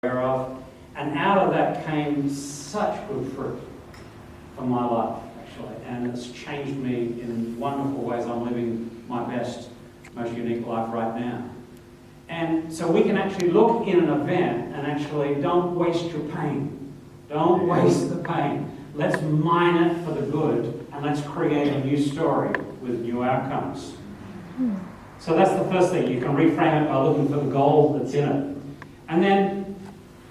aware of. And out of that came such good fruit for my life, actually. And it's changed me in wonderful ways. I'm living my best, most unique life right now. And so we can actually look in an event and actually don't waste your pain. Don't waste the pain. Let's mine it for the good and let's create a new story with new outcomes. So that's the first thing. You can reframe it by looking for the gold that's in it. And then,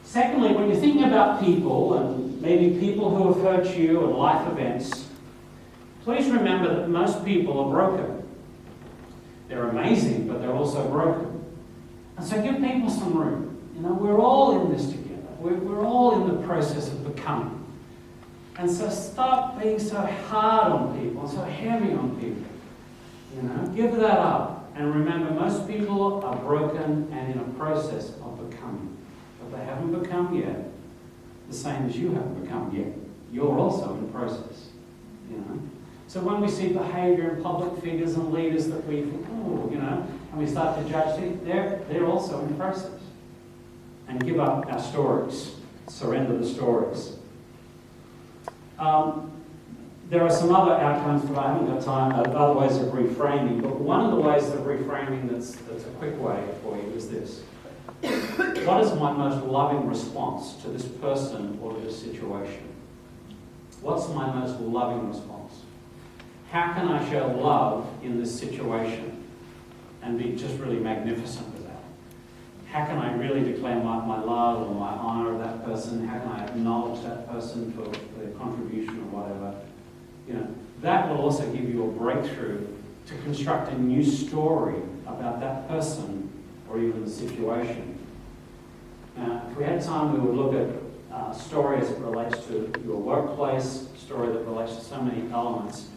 secondly, when you're thinking about people and maybe people who have hurt you and life events, please remember that most people are broken. They're amazing, but they're also broken. And so give people some room. You know, we're all in this together. We're all in the process of becoming. And so stop being so hard on people and so heavy on people. You know, give that up. And remember, most people are broken and in a process of becoming. But they haven't become yet the same as you haven't become yet. You're also in process. You know. So when we see behaviour in public figures and leaders that we think, oh, you know, and we start to judge things, they're also in process. And give up our stories. Surrender the stories. There are some other outcomes, but I haven't got time, other ways of reframing. But one of the ways of reframing that's a quick way for you is this. What is my most loving response to this person or to this situation? What's my most loving response? How can I show love in this situation and be just really magnificent with that? How can I really declare my love or my honour of that person? How can I acknowledge that person for their contribution or whatever? You know, that will also give you a breakthrough to construct a new story about that person or even the situation. If we had time, we would look at a story as it relates to your workplace, a story that relates to so many elements.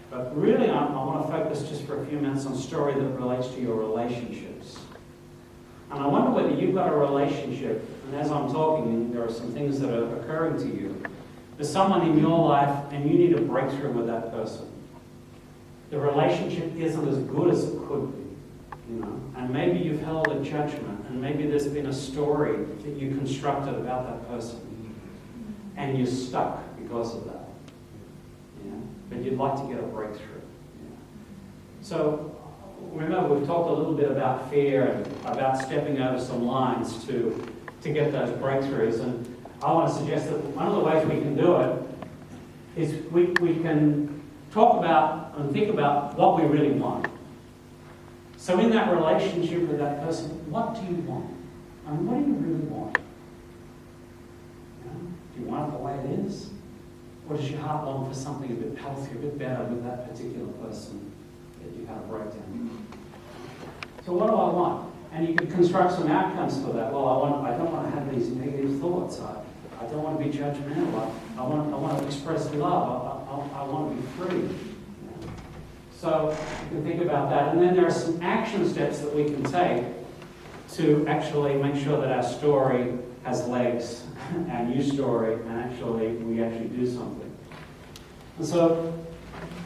But really, I want to focus just for a few minutes on a story that relates to your relationships. And I wonder whether you've got a relationship, and as I'm talking, there are some things that are occurring to you. There's someone in your life, and you need a breakthrough with that person. The relationship isn't as good as it could be, you know. And maybe you've held a judgment, and maybe there's been a story that you constructed about that person, and you're stuck because of that. But you'd like to get a breakthrough. So, remember, we've talked a little bit about fear and about stepping over some lines to get those breakthroughs. And I want to suggest that one of the ways we can do it is we can talk about and think about what we really want. So in that relationship with that person, what do you want? I mean, what do you really want? You know, do you want it the way it is? Or does your heart long for something a bit healthier, a bit better with that particular person that you've had a breakdown? So what do I want? And you can construct some outcomes for that. Well, I don't want to have these negative thoughts. I don't want to be judgmental. I want to express love. I want to be free. So you can think about that. And then there are some action steps that we can take to actually make sure that our story has legs, our new story, and we actually do something. And so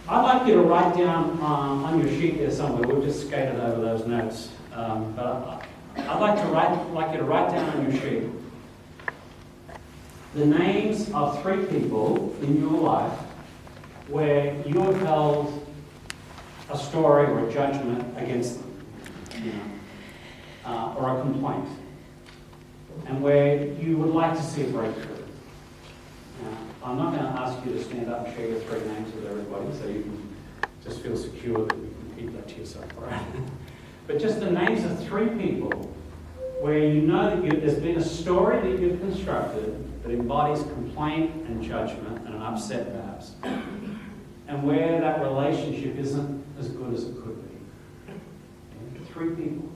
I'd like you to write down on your sheet there somewhere. We've just skated over those notes. But I'd like you to write down on your sheet the names of 3 people in your life where you have held a story or a judgment against them, you know, or a complaint, and where you would like to see a breakthrough. Now, I'm not going to ask you to stand up and share your 3 names with everybody, so you can just feel secure that you can keep that to yourself, all right? But just the names of 3 people where you know that there's been a story that you've constructed that embodies complaint and judgment and an upset perhaps, and where that relationship isn't as good as it could be. 3 people.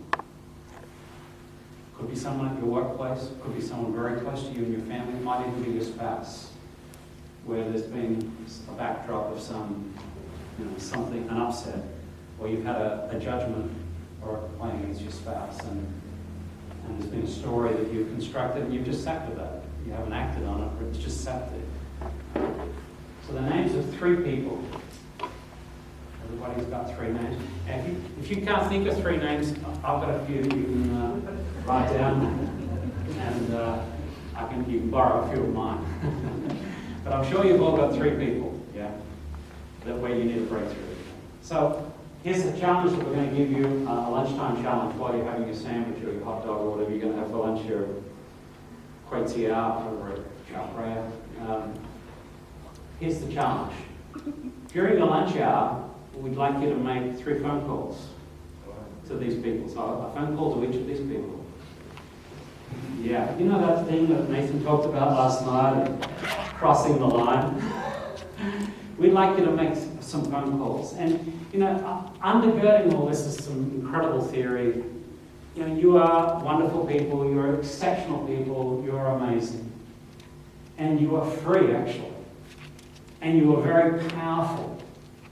Could be someone at your workplace, could be someone very close to you and your family, it might even be your spouse, where there's been a backdrop of some, you know, something, an upset, or you've had a judgment or a complaint against your spouse, and there's been a story that you've constructed and you've just sat with that. You haven't acted on it, but it's just sat there. So the names of 3 people. Everybody's got 3 names. And if you can't think of 3 names, I've got a few that you can write down. and you can borrow a few of mine. But I'm sure you've all got 3 people, yeah, where you need a breakthrough. So here's the challenge that we're going to give you, a lunchtime challenge while you're having your sandwich or your hot dog or whatever you're going to have for lunch, your kway teow or chow raya. Here's the challenge. During the lunch hour, we'd like you to make 3 phone calls to these people. So a phone call to each of these people. Yeah, you know that thing that Nathan talked about last night, crossing the line? We'd like you to make some phone calls. And, you know, undergirding all this is some incredible theory. You know, you are wonderful people, you're exceptional people, you're amazing. And you are free, actually. And you are very powerful.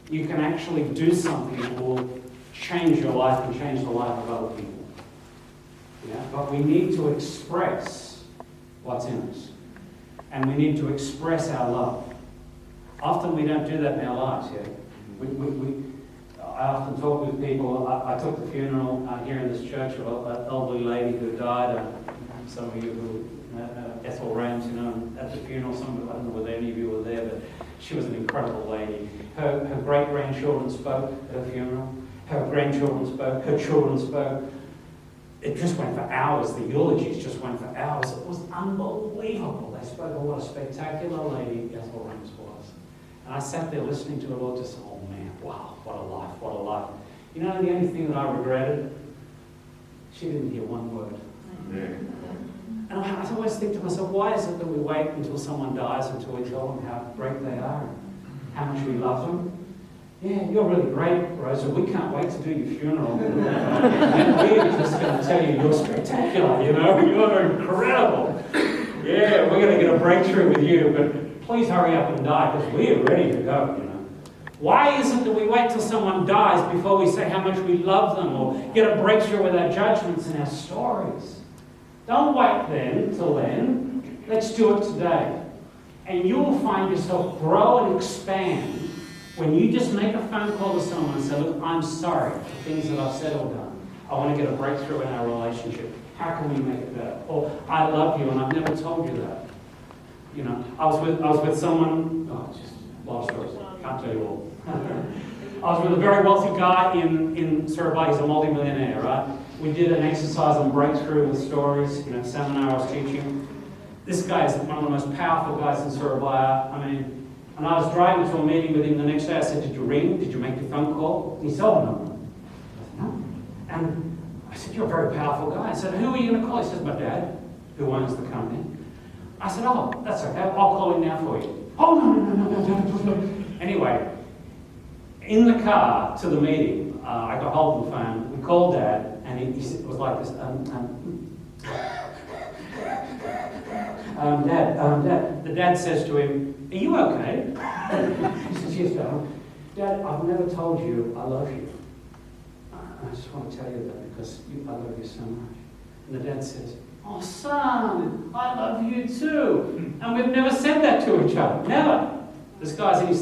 You can actually do something that will change your life and change the life of other people. Yeah? But we need to express what's in us. And we need to express our love. Often we don't do that in our lives, yeah? I often talk with people. I took the funeral here in this church of an elderly lady who died. Some of you who, Ethel Rams, you know, at the funeral, I don't know whether any of you were there, but she was an incredible lady. Her great-grandchildren spoke at her funeral. Her grandchildren spoke. Her children spoke. It just went for hours. The eulogies just went for hours. It was unbelievable. They spoke of what a spectacular lady Ethel Rams was. And I sat there listening to it all, just, oh man, wow, what a life, what a life. You know, the only thing that I regretted, she didn't hear one word. Yeah. And I always think to myself, why is it that we wait until someone dies until we tell them how great they are and how much we love them? Yeah, you're really great, Rosa. We can't wait to do your funeral. And we're just going to tell you you're spectacular, you know? You're incredible. Yeah, we're going to get a breakthrough with you, but please hurry up and die because we are ready to go, you know? Why is it that we wait till someone dies before we say how much we love them or get a breakthrough with our judgments and our stories? Don't wait till then. Let's do it today. And you will find yourself grow and expand when you just make a phone call to someone and say, look, I'm sorry for things that I've said or done. I want to get a breakthrough in our relationship. How can we make it better? Or, I love you and I've never told you that. You know, I was with someone, just a lot of stories, can't tell you all. I was with a very wealthy guy in Surabaya. He's a multi-millionaire, right? We did an exercise on breakthrough with stories, you know, seminar I was teaching. This guy is one of the most powerful guys in Surabaya. I mean, and I was driving to a meeting with him the next day. I said, did you ring? Did you make your phone call? And he said, oh, no. I said, no. And I said, you're a very powerful guy. I said, who are you going to call? He says, my dad, who owns the company. I said, oh, that's okay. I'll call him now for you. Oh, no. Anyway, in the car to the meeting, I got hold of the phone. We called Dad, and he said, it was like this. Dad. The dad says to him, are you okay? He says, yes, Dad, I've never told you I love you. I just want to tell you that because I love you so much. And the dad says, oh, son, I love you too. And we've never said that to each other. Never. This guy's in his